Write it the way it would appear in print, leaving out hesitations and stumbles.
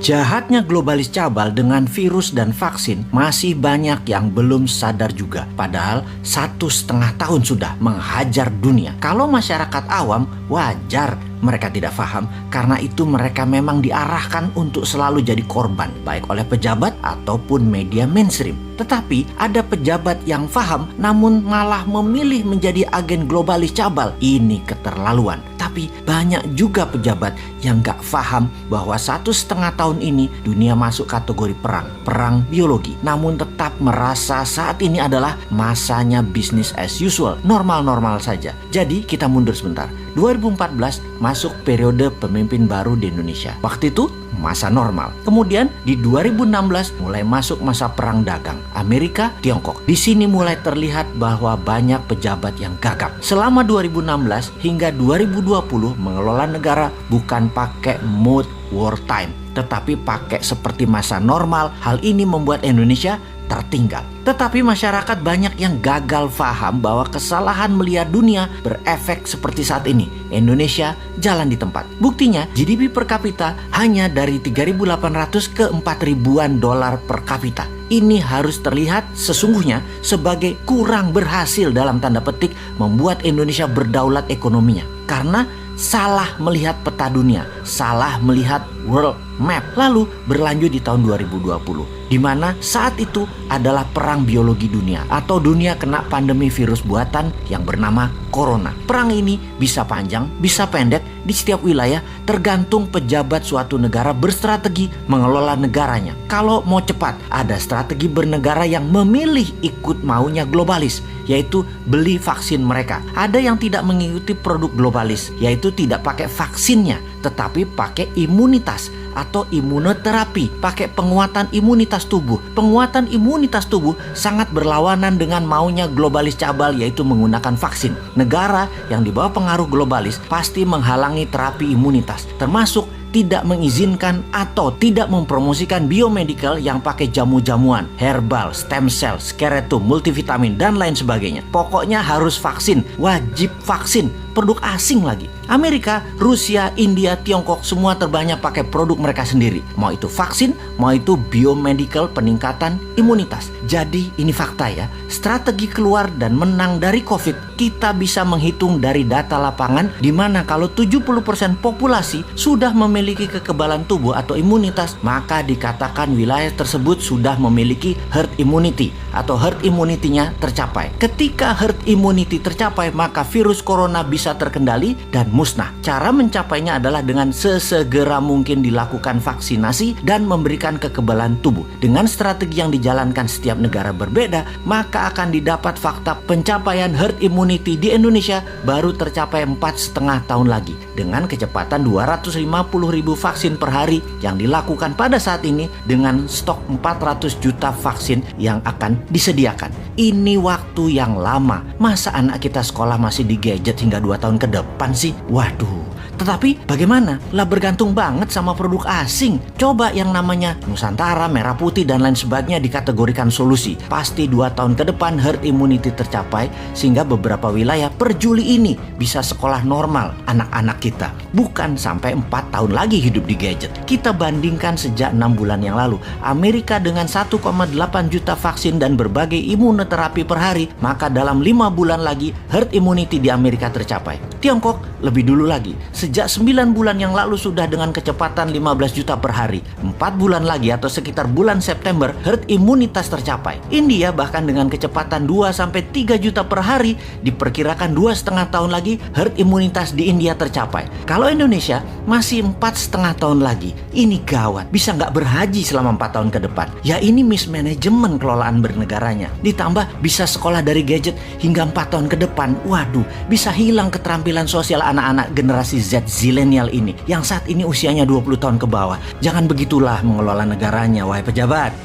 Jahatnya globalis cabal dengan virus dan vaksin masih banyak yang belum sadar juga. Padahal 1,5 tahun sudah menghajar dunia. Kalau masyarakat awam wajar mereka tidak paham, karena itu mereka memang diarahkan untuk selalu jadi korban, baik oleh pejabat ataupun media mainstream. Tetapi ada pejabat yang paham namun malah memilih menjadi agen globalis cabal. Ini keterlaluan. Tapi banyak juga pejabat yang gak paham bahwa 1,5 tahun ini dunia masuk kategori perang biologi. Namun tetap merasa saat ini adalah masanya business as usual, normal-normal saja. Jadi kita mundur sebentar. 2014 masuk periode pemimpin baru di Indonesia. Waktu itu masa normal. Kemudian di 2016 mulai masuk masa perang dagang Amerika Tiongkok. Di sini mulai terlihat bahwa banyak pejabat yang gagap. Selama 2016 hingga 2020 mengelola negara bukan pakai mode wartime, tetapi pakai seperti masa normal. Hal ini membuat Indonesia tertinggal. Tetapi masyarakat banyak yang gagal paham bahwa kesalahan melihat dunia berefek seperti saat ini. Indonesia jalan di tempat. Buktinya GDP per kapita hanya dari 3.800 ke 4.000-an dolar per kapita. Ini harus terlihat sesungguhnya sebagai kurang berhasil dalam tanda petik membuat Indonesia berdaulat ekonominya. Karena salah melihat peta dunia, salah melihat world map. Lalu berlanjut di tahun 2020. Di mana saat itu adalah perang biologi dunia atau dunia kena pandemi virus buatan yang bernama corona. Perang ini bisa panjang, bisa pendek di setiap wilayah tergantung pejabat suatu negara berstrategi mengelola negaranya. Kalau mau cepat, ada strategi bernegara yang memilih ikut maunya globalis, yaitu beli vaksin mereka. Ada yang tidak mengikuti produk globalis, yaitu tidak pakai vaksinnya, tetapi pakai imunitas atau imunoterapi, pakai penguatan imunitas tubuh. Penguatan imunitas tubuh sangat berlawanan dengan maunya globalis cabal, yaitu menggunakan vaksin. Negara yang di bawah pengaruh globalis pasti menghalangi terapi imunitas, termasuk tidak mengizinkan atau tidak mempromosikan biomedical yang pakai jamu-jamuan, herbal, stem cell, skeletum, multivitamin, dan lain sebagainya. Pokoknya harus vaksin, wajib vaksin, produk asing lagi. Amerika, Rusia, India, Tiongkok semua terbanyak pakai produk mereka sendiri. Mau itu vaksin, mau itu biomedical peningkatan imunitas. Jadi ini fakta ya, strategi keluar dan menang dari COVID kita bisa menghitung dari data lapangan, di mana kalau 70% populasi sudah memiliki kekebalan tubuh atau imunitas, maka dikatakan wilayah tersebut sudah memiliki herd immunity atau herd immunity-nya tercapai. Ketika herd immunity tercapai, maka virus corona bisa terkendali dan musnah. Cara mencapainya adalah dengan sesegera mungkin dilakukan vaksinasi dan memberikan kekebalan tubuh. Dengan strategi yang dijalankan setiap negara berbeda, maka akan didapat fakta pencapaian herd immunity di Indonesia baru tercapai 4,5 tahun lagi dengan kecepatan 250.000 vaksin per hari yang dilakukan pada saat ini dengan stok 400 juta vaksin yang akan disediakan. Ini waktu yang lama. Masa anak kita sekolah masih di gadget hingga 2 tahun ke depan sih? Waduh. Tetapi bagaimana? Lah bergantung banget sama produk asing. Coba yang namanya Nusantara, Merah Putih, dan lain sebagainya dikategorikan solusi. Pasti 2 tahun ke depan herd immunity tercapai, sehingga beberapa wilayah per Juli ini bisa sekolah normal anak-anak kita. Bukan sampai 4 tahun lagi hidup di gadget. Kita bandingkan sejak 6 bulan yang lalu. Amerika dengan 1,8 juta vaksin dan berbagai imunoterapi per hari, maka dalam 5 bulan lagi herd immunity di Amerika tercapai. Tiongkok lebih dulu lagi. Sejak 9 bulan yang lalu sudah dengan kecepatan 15 juta per hari. 4 bulan lagi atau sekitar bulan September herd imunitas tercapai. India bahkan dengan kecepatan 2-3 juta per hari, diperkirakan 2,5 tahun lagi herd imunitas di India tercapai. Kalau Indonesia masih 4,5 tahun lagi. Ini gawat, bisa nggak berhaji selama 4 tahun ke depan. Ya ini mismanajemen kelolaan bernegaranya. Ditambah bisa sekolah dari gadget hingga 4 tahun ke depan. Waduh, bisa hilang keterampilan sosial anak-anak generasi Z zilenial ini yang saat ini usianya 20 tahun ke bawah. Jangan begitulah mengelola negaranya, wahai pejabat.